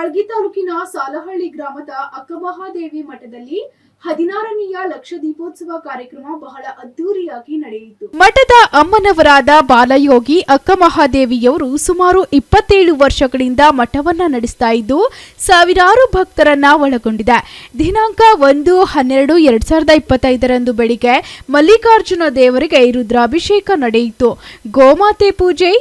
ಬ್ಯಾಳಗಿ ತಾಲೂಕಿನ ಸಾಲಹಳ್ಳಿ ಗ್ರಾಮದ ಅಕ್ಕಮಹಾದೇವಿ ಮಠದಲ್ಲಿ 16ನೇಯ ಲಕ್ಷ ದೀಪೋತ್ಸವ ಕಾರ್ಯಕ್ರಮ ಬಹಳ ಅದ್ದೂರಿಯಾಗಿ ನಡೆಯಿತು. ಮಠದ ಅಮ್ಮನವರಾದ ಬಾಲಯೋಗಿ ಅಕ್ಕಮಹಾದೇವಿಯವರು ಸುಮಾರು 27 ವರ್ಷಗಳಿಂದ ಮಠವನ್ನ ನಡೆಸ್ತಾ ಇದ್ದು ಸಾವಿರಾರು ಭಕ್ತರನ್ನ ಒಳಗೊಂಡಿದೆ. ದಿನಾಂಕ 1-12-2025 ಬೆಳಿಗ್ಗೆ ಮಲ್ಲಿಕಾರ್ಜುನ ದೇವರಿಗೆ ರುದ್ರಾಭಿಷೇಕ ನಡೆಯಿತು. ಗೋಮಾತೆ ಪೂಜೆ,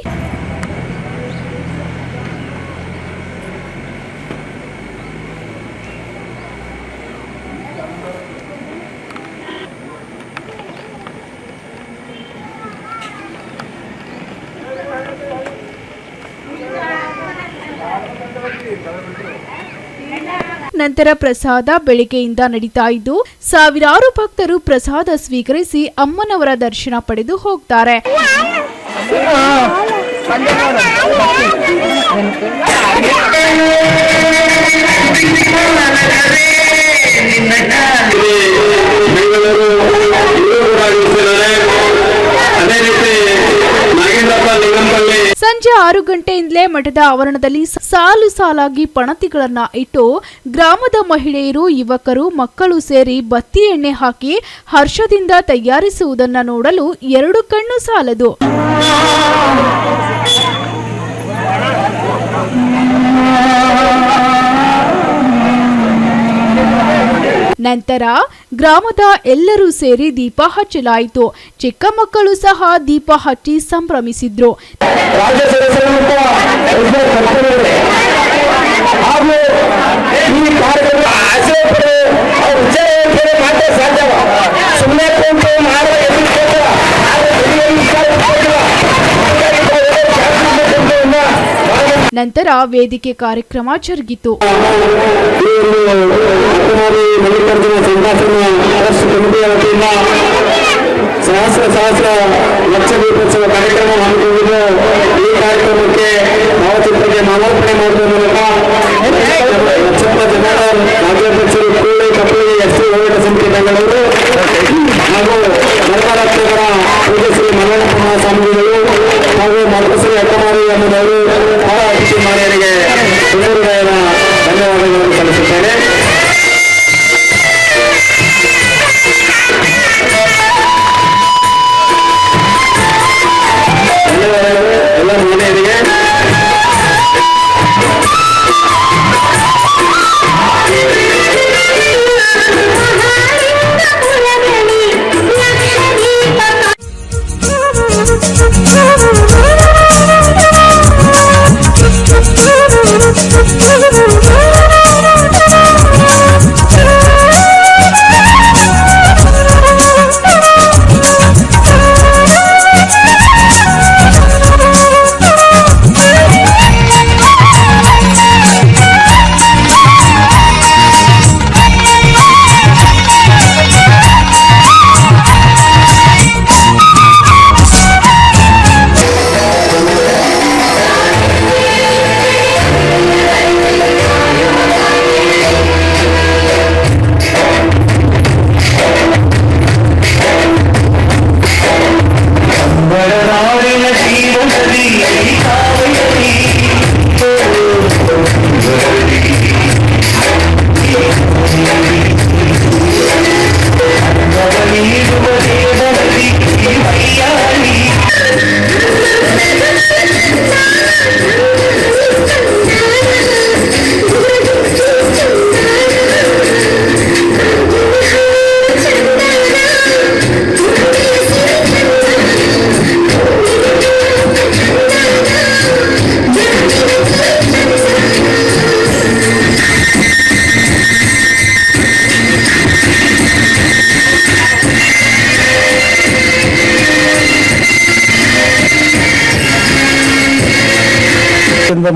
ನಂತರ ಪ್ರಸಾದ ಬೆಳಿಗ್ಗೆಯಿಂದ ನಡೀತಾ ಇದ್ದು ಸಾವಿರಾರು ಭಕ್ತರು ಪ್ರಸಾದ ಸ್ವೀಕರಿಸಿ ಅಮ್ಮನವರ ದರ್ಶನ ಪಡೆದು ಹೋಗ್ತಾರೆ. ಸಂಜೆ 6 ಗಂಟೆಯಿಂದಲೇ ಮಠದ ಆವರಣದಲ್ಲಿ ಸಾಲು ಸಾಲಾಗಿ ಪಣತಿಗಳನ್ನ ಇಟ್ಟು ಗ್ರಾಮದ ಮಹಿಳೆಯರು, ಯುವಕರು, ಮಕ್ಕಳು ಸೇರಿ ಬತ್ತಿ ಎಣ್ಣೆ ಹಾಕಿ ಹರ್ಷದಿಂದ ತಯಾರಿಸುವುದನ್ನು ನೋಡಲು 2 ಕಣ್ಣು ಸಾಲದು. ನಂತರ ಗ್ರಾಮದ ಎಲ್ಲರೂ ಸೇರಿ ದೀಪ ಹಚ್ಚಲಾಯಿತು. ಚಿಕ್ಕ ಮಕ್ಕಳು ಸಹ ದೀಪ ಹಚ್ಚಿ ಸಂಭ್ರಮಿಸಿದ್ರು. ನಂತರ ವೇದಿಕೆ ಕಾರ್ಯಕ್ರಮ ಜರುಗಿತು. ಸಹಸ್ರ ಲಕ್ಷ ದೀಪೋತ್ಸವ ಕಾರ್ಯಕ್ರಮ ಹಮ್ಮಿಕೊಂಡಿದ್ದು ಈ ಕಾರ್ಯಕ್ರಮಕ್ಕೆ ಭಾವಚಿತ್ರಕ್ಕೆ ಮಾಲಾರ್ಪಣೆ ಮಾಡುವ ಮೂಲಕ ಲಕ್ಷಪ್ಪ ಜನಾರ್ದನ್ ರಾಜ್ಯಾಧ್ಯಕ್ಷರು ಕೂಳೆ ಕಪ್ಪಳಿಗೆ ಎಸ್ಸಿ ಹೋರಾಟ ಸಮಿತಿ ಬೆಂಗಳೂರು ಹಾಗೂ ಮಠಾಧ್ಯಕ್ಷರ ಪೂಜ್ಯಶ್ರೀ ಮಲ್ಲಪ್ಪ ಸ್ವಾಮಿಗಳು ಹಾಗೂ ಮಠಶ್ರೀ ಅಕ್ಕಮಾರಿ ಎಂಬುದವರು ಅತಿಥಿ ಮಾರಿಯರಿಗೆ ಹೃದಯದ ಧನ್ಯವಾದಗಳನ್ನು ಸಲ್ಲಿಸುತ್ತೇನೆ. ಎಲ್ಲ ಮಹಿಳೆಯರಿಗೆ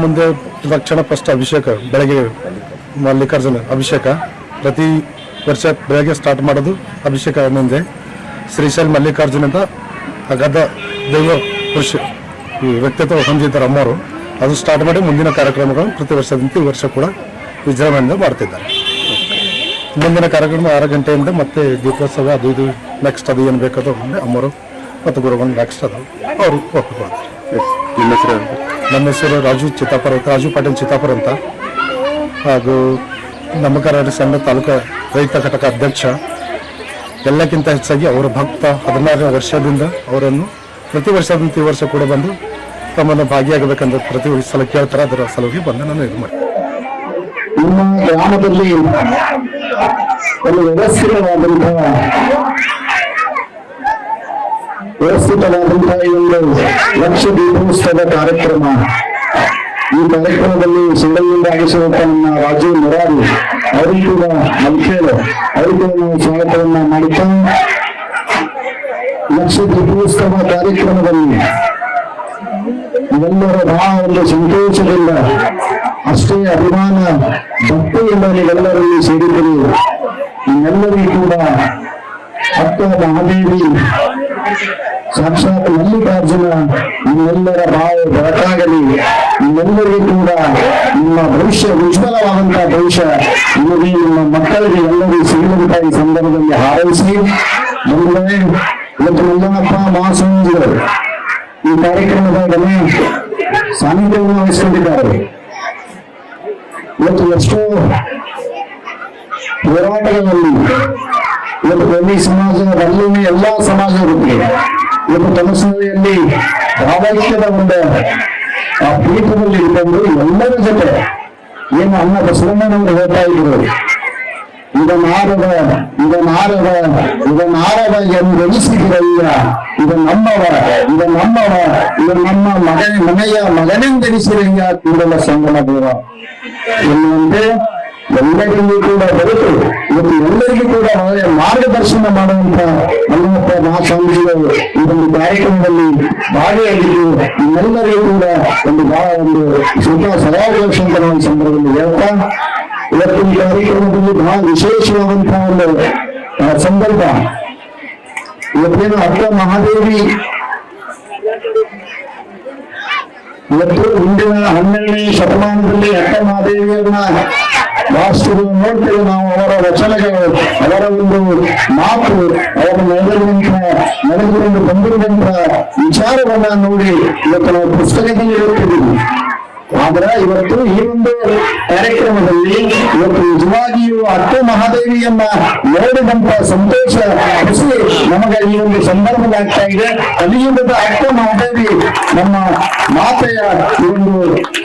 ಮುಂದೆ ತಕ್ಷಣ ಫಸ್ಟ್ ಅಭಿಷೇಕ, ಬೆಳಗ್ಗೆ ಮಲ್ಲಿಕಾರ್ಜುನ ಅಭಿಷೇಕ ಪ್ರತಿ ವರ್ಷ ಬೆಳಗ್ಗೆ ಸ್ಟಾರ್ಟ್ ಮಾಡೋದು. ಅಭಿಷೇಕ ಮುಂದೆ ಶ್ರೀಶೈಲ್ ಮಲ್ಲಿಕಾರ್ಜುನ ಅಂತ ಅಗಾಧ ದೈವ ಪುರುಷ ಈ ವ್ಯಕ್ತಿತ್ವ ಹೊಂದಿದ್ದಾರೆ ಅಮ್ಮವರು. ಅದು ಸ್ಟಾರ್ಟ್ ಮಾಡಿ ಮುಂದಿನ ಕಾರ್ಯಕ್ರಮಗಳನ್ನು ಪ್ರತಿ ವರ್ಷದಂತೆ ಈ ವರ್ಷ ಕೂಡ ವಿಜೃಂಭಣೆಯಿಂದ ಮಾಡ್ತಿದ್ದಾರೆ. ಮುಂದಿನ ಕಾರ್ಯಕ್ರಮ 6 ಗಂಟೆಯಿಂದ ಮತ್ತೆ ದೀಪೋತ್ಸವ ಅದು ಇದು ನೆಕ್ಸ್ಟ್ ಅದು ಏನು ಬೇಕಾದೋ ಅಮ್ಮರು ಮತ್ತು ಗುರುಗಳು ನೆಕ್ಸ್ಟ್ ಅದು ಅವರು ಒಪ್ಪಿಕೊಳ್ತಾರೆ. ನಿಮ್ಮ ಹೆಸರು? ನಮ್ಮ ಹೆಸರು ರಾಜು ಪಾಟೀಲ್ ಚಿತ್ತಾಪುರ ಅಂತ. ಹಾಗೂ ನಮ್ಮ ಕರಾವಳಿ ಸಂಘ ತಾಲೂಕು ರೈತ ಘಟಕ ಅಧ್ಯಕ್ಷ. ಎಲ್ಲಕ್ಕಿಂತ ಹೆಚ್ಚಾಗಿ ಅವರ ಭಕ್ತ 16 ವರ್ಷದಿಂದ ಅವರನ್ನು ಪ್ರತಿ ವರ್ಷದಂತೆ ಈ ವರ್ಷ ಕೂಡ ಬಂದು ತಮ್ಮನ್ನು ಭಾಗಿಯಾಗಬೇಕಂತ ಪ್ರತಿ ಸಲ ಕೇಳ್ತಾರೆ. ಅದರ ಸಲುವಾಗಿ ಬಂದು ನಾನು ಇದು ಮಾಡಿ ನಿಮ್ಮ ಗ್ರಾಮದಲ್ಲಿ ಒಂದು ವ್ಯವಸ್ಥಿತವಾದಂತಹ ಈ ಒಂದು ಲಕ್ಷ ದೀಪೋತ್ಸವದ ಕಾರ್ಯಕ್ರಮ. ಈ ಕಾರ್ಯಕ್ರಮದಲ್ಲಿ ಸಿಂಗಲ್ನಿಂದ ಆಗಿಸುವಂತ ನಮ್ಮ ರಾಜೀವ್ ಮೊರಾರಿ ಅವರಿಗೂ ಕೂಡ ಮಲ್ಕೇಳು ಅವರಿಗೂ ನಾವು ಸ್ವಾಗತವನ್ನ ಮಾಡುತ್ತಾ, ಲಕ್ಷ ದೀಪೋತ್ಸವ ಕಾರ್ಯಕ್ರಮದಲ್ಲಿ ಎಲ್ಲರ ಬಹಳ ಒಂದು ಸಂತೋಷದಿಂದ ಅಷ್ಟೇ ಅಭಿಮಾನ ಭಕ್ತಿಯಿಂದ ನೀವೆಲ್ಲರಲ್ಲಿ ಸೇರಿದ್ದೀರಿ. ನಿಮ್ಮೆಲ್ಲರಿಗೂ ಕೂಡ ಅಕ್ಕ ಮಹಾದೇವಿ ಸಾಕ್ಷಾತ್ ಮಲ್ಲಿಕಾರ್ಜುನ ನಿಮ್ಮೆಲ್ಲರ ಬಾವು ಬೆಳಕಾಗಲಿ. ನಿಮ್ಮೆಲ್ಲರಿಗೂ ಕೂಡ ನಿಮ್ಮ ಭವಿಷ್ಯ ಉಜ್ವಲವಾದಂತಹ ಭವಿಷ್ಯ ನಿಮಗೆ ನಿಮ್ಮ ಮಕ್ಕಳಿಗೆ ಎಲ್ಲರಿಗೂ ಸಿಗುವಂತಹ ಈ ಸಂದರ್ಭದಲ್ಲಿ ಹಾರೈಸಿ ಬಂದರೆ ಇವತ್ತು ಮಲ್ಲನಪ್ಪ ಮಹಾಸ್ವಾಮೀಜಿಗಳು ಈ ಕಾರ್ಯಕ್ರಮದಲ್ಲಿ ಸಾನ್ನಿಧ್ಯವನ್ನು ವಹಿಸಿಕೊಂಡಿದ್ದಾರೆ. ಇವತ್ತು ಎಷ್ಟೋ ಹೋರಾಟಗಳಲ್ಲಿ ಇವತ್ತು ಗಲ್ಲಿ ಸಮಾಜದಲ್ಲಿ ಎಲ್ಲಾ ಸಮಾಜಗಳಿಗೆ ಇವತ್ತು ತಮಸನೆಯಲ್ಲಿ ಭಾವೈಕ್ಯದ ಒಂದು ಆ ಪೀಠದಲ್ಲಿ ಇಟ್ಕೊಂಡು ಎಲ್ಲರ ಜೊತೆ ಏನು ಅನ್ನ ಬಸವಣ್ಣನವರು ಹೇಳ್ತಾ ಇದ್ರು, ಇದನ್ನಾರವ ಎಂದೆನಿಸಿದಿರಯ್ಯ, ಇದು ನಮ್ಮ ಮನೆಯ ಮಗನೆಂದೆನಿಸಿರಯ್ಯ ಕೂಡಲ ಸಂಗಮ ದೇವ ಎನ್ನುವಂತೆ ಎಲ್ಲರಿಗೂ ಕೂಡ ಬರುತ್ತು. ಇವತ್ತು ಎಲ್ಲರಿಗೂ ಕೂಡ ಮಾರ್ಗದರ್ಶನ ಮಾಡುವಂತ ಮಲ್ಲನಪ್ಪ ಮಹಾಸ್ವಾಮೀಜಿಗಳು ಈ ಒಂದು ಕಾರ್ಯಕ್ರಮದಲ್ಲಿ ಭಾಗಿಯಾಗಿದ್ದು ನಿಮ್ಮೆಲ್ಲರಿಗೂ ಕೂಡ ಒಂದು ಬಹಳ ಒಂದು ಸದಾವಕಾಶ ಅಂತ ನಾವು ಈ ಸಂದರ್ಭದಲ್ಲಿ ಹೇಳ್ತಾ, ಇವತ್ತು ಈ ಕಾರ್ಯಕ್ರಮದಲ್ಲಿ ಬಹಳ ವಿಶೇಷವಾದಂತಹ ಒಂದು ಸಂದರ್ಭ. ಇವತ್ತೇನು ಅಕ್ಕ ಮಹಾದೇವಿ ಇವತ್ತು ಹಿಂದಿನ 12ನೇ ಶತಮಾನದಲ್ಲಿ ಅಕ್ಕ ಮಹಾದೇವಿಯನ್ನ ವಾಸ್ತುಗಳು ನೋಡ್ತೇವೆ ನಾವು. ಅವರ ವಚನಗಳು, ಅವರ ಒಂದು ಮಾತು, ಅವರ ನಡೆದುಕೊಂಡು ಬಂದಿರುವಂತ ವಿಚಾರವನ್ನ ನೋಡಿ ಇವತ್ತು ನಾವು ಪುಸ್ತಕದಲ್ಲಿ ಓದ್ತಿದ್ದೀವಿ. ಆದ್ರೆ ಇವತ್ತು ಈ ಒಂದು ಕಾರ್ಯಕ್ರಮದಲ್ಲಿ ಇವತ್ತು ನಿಜವಾಗಿಯೂ ಅಕ್ಕ ಮಹಾದೇವಿಯನ್ನ ನೋಡಿದಂತ ಸಂತೋಷ ಖುಷಿ ನಮಗೆ ಈ ಒಂದು ಸಂದರ್ಭದಲ್ಲಿ ಆಗ್ತಾ ಇದೆ. ಕಲಿಯುಗದ ಅಕ್ಕ ಮಹಾದೇವಿ ನಮ್ಮ ಮಾತೆಯ ಈ ಒಂದು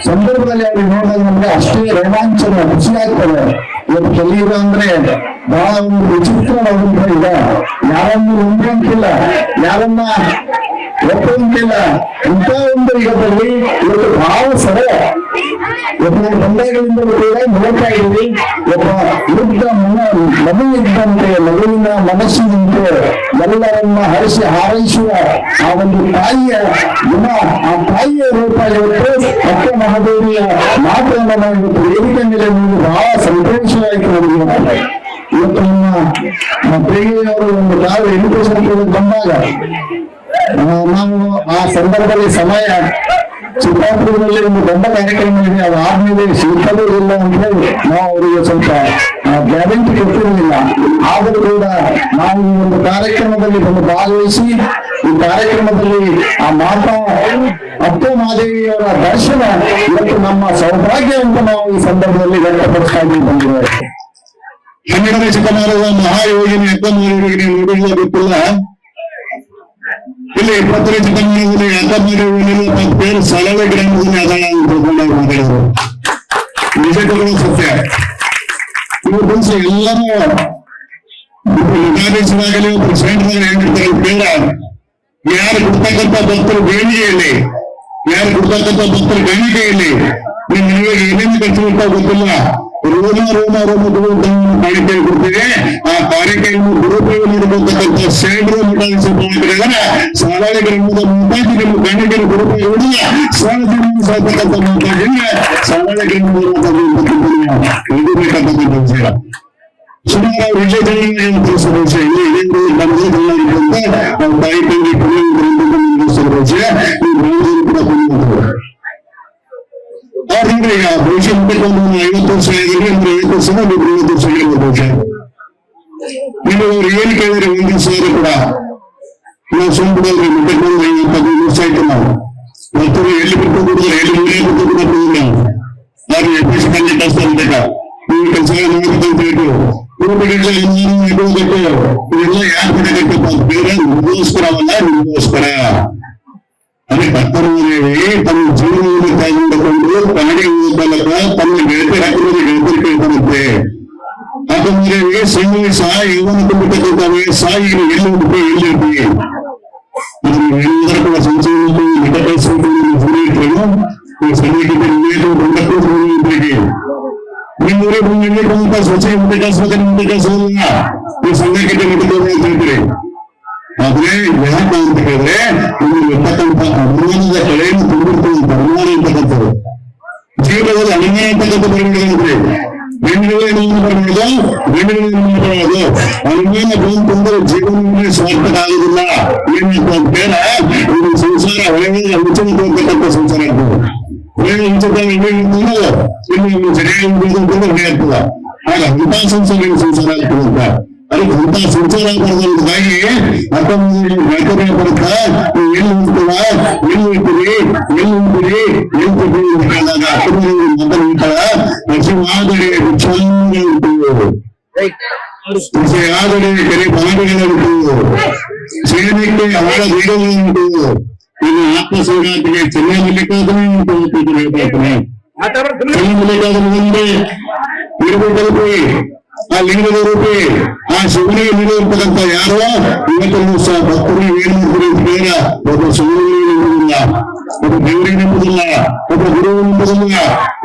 ಸಂದರ್ಭದಲ್ಲಿ ಅವ್ರಿಗೆ ನೋಡಿದಾಗ ನಮ್ಗೆ ಅಷ್ಟೇ ರೋಮಾಂಚನ ಖುಷಿ ಆಗ್ತದೆ. ಇವತ್ತು ಕಲಿಯುಗ ಅಂದ್ರೆ ಬಹಳ ಒಂದು ವಿಚಿತ್ರವಾದಂತ ಇದೆ. ಯಾರನ್ನು ನಂಬಂತಿಲ್ಲ, ಯಾರನ್ನ ಒಪ್ಪುವಂತಿಲ್ಲ. ಇಂಥ ಒಂದು ಯುಗದಲ್ಲಿ ಇವತ್ತು ಬಹಳ ಸರಳ ಇವತ್ತು ನಾವು ಬಂದಾಗಲಿಂದಲೂ ಕೂಡ ನೋಡ್ತಾ ಇದ್ದೀವಿ. ಯುದ್ಧ ಮಗು ಇದ್ದಂತೆ ಮಗುವಿನ ಮನಸ್ಸಿನಂತೆ ಎಲ್ಲರನ್ನ ಹರಿಸಿ ಹಾರೈಸುವ ಆ ಒಂದು ತಾಯಿಯ ಗುಣ, ಆ ತಾಯಿಯ ರೂಪ ಇವತ್ತು ಅಕ್ಕ ಮಹಾದೇವಿಯ ಮಾತನ್ನು ನಾವು ಇವತ್ತು ವೇದಿಕೆ ಮೇಲೆ ನೋಡಿ ಬಹಳ ಸಂತೋಷವಾಯಿತು ನಮಗೆ. ಇವತ್ತು ನಮ್ಮ ಪ್ರೇಮಿಯವರು ಒಂದು ಕಾಲ ಎಜುಕೇಶನ್ ಬಂದಾಗ ನಾವು ಆ ಸಂದರ್ಭದಲ್ಲಿ ಸಮಯ ಚಿತ್ತಾಪುರದಲ್ಲಿ ಒಂದು ದೊಡ್ಡ ಕಾರ್ಯಕ್ರಮ ಇದೆ, ಅದು ಆದ್ಮೇಲೆ ಸಿಗ್ತಲೂ ಇಲ್ಲ ಅಂತ ಹೇಳಿ ನಾವು ಅವರಿಗೆ ಸ್ವಲ್ಪ ಗ್ಯಾರಂಟಿ ಕೊಟ್ಟಿರಲಿಲ್ಲ. ಆದರೂ ಕೂಡ ನಾವು ಈ ಒಂದು ಕಾರ್ಯಕ್ರಮದಲ್ಲಿ ಬಂದು ಭಾಗವಹಿಸಿ ಈ ಕಾರ್ಯಕ್ರಮದಲ್ಲಿ ಆ ಮಾತಾ ಅಕ್ಕ ಮಹಾದೇವಿಯವರ ದರ್ಶನ ಇವತ್ತು ನಮ್ಮ ಸೌಭಾಗ್ಯ ಅಂತ ನಾವು ಈ ಸಂದರ್ಭದಲ್ಲಿ ವ್ಯಕ್ತಪಡಿಸ್ತಾ ಇದ್ದೀವಿ ಬಂದಿದ್ದೇವೆ. ಕನ್ನಡದ ಶತಮಾನದ ಮಹಾಯೋಗಿನಿ ಅಕ್ಕ ಮಹಾಯೋಗಿನಿ ನೋಡಿಲ್ಲ ಗೊತ್ತಿಲ್ಲ. ಇಲ್ಲಿ 20ನೇ ಶತಮಾನದಲ್ಲಿ ಅಕ್ಕ ಮಹಾದೇವಿ പേര് സലവ ഗ്രാമത്തിന് അതാണ് മാതാവ് ನಿಜಕ್ಕೂ ಸತ್ಯ. ಇವರು ಬಂದು ಎಲ್ಲರೂ ಯುಗಾದೇಶವಾಗಲಿ ಪ್ರೆಸಿಡೆಂಟ್ನಾಗ ಹೇಳಿರ್ತಾರೆ ಬೇಡ, ಯಾರು ಕೊಡ್ತಕ್ಕಂಥ ಭಕ್ತರು ಬೇಡಿಕೆಯಲ್ಲಿ, ಯಾರು ಕೊಡ್ತಕ್ಕಂಥ ಭಕ್ತರು ಗಣಿಕೆಯಲ್ಲಿ ನೀವು ನಿಮಗೆ ಏನೇನು ಖರ್ಚು ಗೊತ್ತಿಲ್ಲ, ರೋಮ ಕಾಣಿಕೆ ಕೊಡ್ತೇವೆ. ಆ ಕಾಣಿಕೆಯನ್ನು ದುರುಪಯೋಗ ಮಾಡಿರ್ತಕ್ಕಂಥ ಸೇಡ್ರು ಮುಟಾಯಿಸಿದ್ರೆ ಸಾಲಾಳಿ ಗ್ರಾಮದ ಮುಂದಾಗಿ ನಿಮ್ಮ ಕಾಣಿಕೆಯನ್ನು ದುರುಪಯೋಗ ಸಾಲದಿಂದ ಸಾಧತಕ್ಕಂಥ ಮಾತಾಡಿದ್ರೆ ಸಾಲಾಳಿ ಗ್ರಾಮದ ಹಿಡಿಬೇಕಂತಕ್ಕಂಥ ವಿಷಯ. ಸುಮಾರು ಅವ್ರ ವಿಜಯದಲ್ಲಿ ತಿಳಿಸಿದ ವಿಷಯ ಇಲ್ಲಿ ಇದೇನು ನಮಗೆ ನಾವು ತಾಯಿ ತಂಗಿ ತಿಳಿಸಿದ ವಿಷಯ ಈ ಗ್ರಾಮದಲ್ಲಿ ಕೂಡ ಬಂದಿದ್ದಾರೆ. ಅವ್ರಿಗೆ ಈಗ ಭವಿಷ್ಯ ಒಂದು 50 ವರ್ಷ ಆಗಿದ್ರೆ ಅಂದ್ರೆ 50 ವರ್ಷ 30 ವರ್ಷ ಆಗಿರ್ಬೋದು. ನೀವು ಅವ್ರು ಏನ್ ಕೇಳಿದ್ರೆ 1 ದಿವಸ ಕೂಡ ನಾವು ಸುಮ್ಮನೆ ಮುಟ್ಟಕೊಂಡು 25 ವರ್ಷ ಆಯ್ತು. ನಾವು ಮತ್ತೊಂದು ಎಲ್ಲಿ ಬಿಟ್ಟು ಕೊಡಿದ್ರೆ ಎಲ್ಲಿ ಮನೆ ಬಿಟ್ಟು ಕೂಡ ಅವ್ರು ಎಫಿಷಿಯಂಟ್ ಕೆಲಸ ಇರ್ಬೇಕ ಈ ಕೆಲಸ ಮಾಡ್ಬೇಕಂತ ರೂಪಡಿಗಳು ಇಟ್ಕೋಬೇಕು. ಇದೆಲ್ಲ ಯಾರು ಬಿಡಬೇಕಪ್ಪ ಬೇರೆ ನಿಮಗೋಸ್ಕರವಲ್ಲ, ನಿಮಗೋಸ್ಕರ. ಅದೇ ಕರ್ತವ್ಯದೇವಿ ತಮ್ಮ ಜೀವನವನ್ನು ಕಾಯ್ದುಕೊಂಡು ಕಾಡಿ ಮೂಲಕ ತಮ್ಮ ಗೆಳತಿ ಹಾಕಿದರೆ ಗೆಳತಿ ಕೇಳ್ತಾರಂತೆ. ಕರ್ತವ್ಯದೇವಿ ಸಂಗೀಸ ಇವನು ತುಂಬಿರ್ತಕ್ಕಂಥವೇ ಸಾಯಿ ಎಲ್ಲಿ ಹೋಗ್ಬೇಕು ಎಲ್ಲಿರ್ತಿ ಎಲ್ಲರೂ ಕೂಡ ಸಂಚಲನ ನಿಕಟೇಶ್ವರಿ ಸಂಘಟನೆ ನಿಮ್ಮೂರೇ ಬಂದಂತ ಸ್ವಚ್ಛ ಮುಖ್ಯಕಾಸಲ್ಲ ಈ ಸಂಘಟನೆ ಮುಟ್ಟಿದ್ದಾರೆ ಅಂತ ಹೇಳ್ತೀರಿ. ಆದ್ರೆ ಯಾಕ ಅಂತ ಹೇಳಿದ್ರೆ ಇಲ್ಲಿ ಇರ್ತಕ್ಕಂಥ ಅನುಮಾನದ ಕಳೆಯನ್ನು ತುಂಬಿರ್ತಕ್ಕಂಥ ಅನುಮಾನ ಇರ್ತಕ್ಕಂಥದ್ದು ಜೀವನದಲ್ಲಿ ಅನುಮಾನ ಇರ್ತಕ್ಕಂಥ ಪರಿಗಣಿದ್ರೆ ಬೆಂಗಳೂರು ಬರಬಹುದು, ಬೆಂಗಳೂರು ಅನುಮಾನ ಬಂತಂದ್ರೆ ಜೀವನದಲ್ಲಿ ಸ್ವಾರ್ಥಕ ಆಗುದಿಲ್ಲ. ಏನಂತ ಅಂತ ಹೇಳ ಇದು ಸಂಸಾರ ಹೊಳೆಗೆ ಉಚ್ಚನೆ ಹೋಗ್ತಕ್ಕಂಥ ಸಂಸಾರ ಆಗ್ತದೆ. ಹೊಳೆ ಉಚ್ಚತೆ ಇಲ್ಲಿ ಸರಿಯಾಗಿ ಆಗ್ತದ. ಆಗ ಅಂಥ ಸಂಸಾರ ಸಂಸಾರ ಆಗ್ತದೆ ಅಂತ ಅದಕ್ಕೆ ಅಂಥ ಸಂಸಾರ ಬರೋದ್ರಿಂದಾಗಿ ವ್ಯಾಪಾರ ಬರುತ್ತಾ ಎಲ್ಲಿ ಹೋಗ್ತದ ಎಲ್ಲಿ ಹೋಗ್ತೀರಿ ಎಲ್ಲಿ ಹೋಗ್ತೀರಿ ಎಲ್ಲಿ ಕೊಡ್ತೀರಿ ಅಂತ ಕೇಳಿದಾಗ ಮಾತಾಡ್ತಾಳ ಪಶುವಾದರೆ ವೃಕ್ಷಾಂಗ ಉಂಟು, ಕೃಷಿಯಾದರೆ ಕೆರೆ ಬಾವಿಗಳುಂಟು, ಸೇನೆಗೆ ಅವರ ಬೀಡುಗಳುಂಟು, ಇನ್ನು ಆತ್ಮಸಂಗಾತಿಗೆ ಚೆನ್ನಮಲ್ಲಿಕಾರ್ಜುನ ಉಂಟು ಅಂತ ಹೇಳ್ತಾನೆ. ಚೆನ್ನಮಲ್ಲಿಕಾರ್ಜುನ ಮುಂದೆ ಇರಬೇಕಲ್ಪಿ ಆ ಲಿಂಗದ ರೂಪಿ ಆ ಶಿವನಿಗೆ ನೀಡಿರ್ತಕ್ಕಂಥ ಯಾರೋ ಇವತ್ತನ್ನು ಸಹ ಭಕ್ತರು ಏನ್ ಮಾಡ್ತಾರೆ ಅಂತ ಕೇಳ ಒಬ್ಬ ಶಿವನಿಗೆ ನಿಂಬುದಿಲ್ಲ, ಒಬ್ಬ ದೇವರಿಗೆ ನಿಂಬುದಿಲ್ಲ, ಒಬ್ಬ ಗುರುವಿಗೆ ನಿಂಬುದಿಲ್ಲ,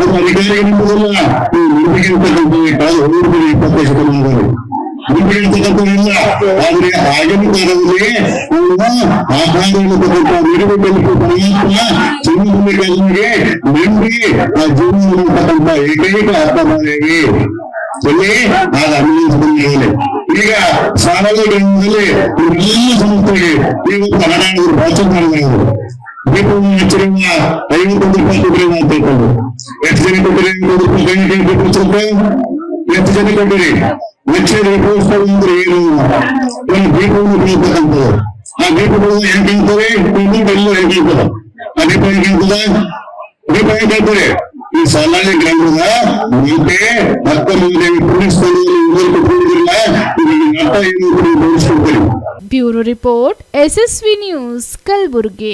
ಒಬ್ಬ ಅಧಿಕಾರಿಗೆ ನಿಂಬುದಿಲ್ಲ. ನೀವು ನಿಂಬಿಗೆ ಇರ್ತಕ್ಕಂಥ ಕಳೆದ 25 ಶತಮಾನದವರು ನಿಂಬಿಗೆ ಇರ್ತಕ್ಕಂಥವಿಲ್ಲ. ಆದ್ರೆ ಆಗಿನ ಕಾಲದಲ್ಲಿ ಆಕಾರ ಇರತಕ್ಕಂಥ ನಿರುಗಲ್ಲಿ ಪರಮಾತ್ಮ ಚಿನ್ನಮಲ್ಲಿಕಾರ್ಜುನಿಗೆ ನಂಬಿ ಆ ಜೀವನ ಇರ್ತಕ್ಕಂಥ ಏಕೈಕ ಆತ್ಮದೇವಿ ಇಲ್ಲಿ ಆಗ ಅಭಿನಯಿಸಿದ ಈಗ ಸಾರ್ವಜನಿಕರಲ್ಲಿ ಎಲ್ಲ ಸಂಸ್ಥೆಗೆ ಇವತ್ತು ಹಣಗಳು ಭಾಷಣ ಮಾಡಿದರು. ದೀಪವನ್ನು ಹೆಚ್ಚಿರುವ 51 ರೂಪಾಯಿ ಕೊಟ್ಟರೆ ಅಂತ ಹೇಳ್ಕೊಂಡು ಎಷ್ಟು ಜನ ಕೊಟ್ಟರೆ 50 ರೂಪಾಯಿ ಎಷ್ಟು ಜನ ಕೊಟ್ಟಿರಿ ಲಕ್ಷ ದೀಪೋತ್ಸವ ಅಂದ್ರೆ ಏನು ಒಂದು ದೀಪವನ್ನು ಬೆಳೀತಕ್ಕಂಥದ್ದು. ಆ ದೀಪಗಳು ಹೆಂಗೆ ಹೇಳ್ತಾರೆ ಎಲ್ಲ ಹೆಂಗೆ ಹೇಳ್ತಾರೆ. ಆ ದೀಪ ಹೆಂಗೆ ಹೇಳ್ತದ ದೀಪ ಹೆಂಗೆ ಹೇಳ್ತಾರೆ. ಈ ಸಾಲಾಳಿ ಗ್ರಾಮದ ಮುಂದೆ ಅಕ್ಕಮೂದೇವಿ ಪೊಲೀಸ್ ಸ್ಥಳದಲ್ಲಿ ಅರ್ಥ ಏನು ತೋರಿಸ್ಕೊಡ್ತಾರೆ. Bureau report SSV news Kalaburagi.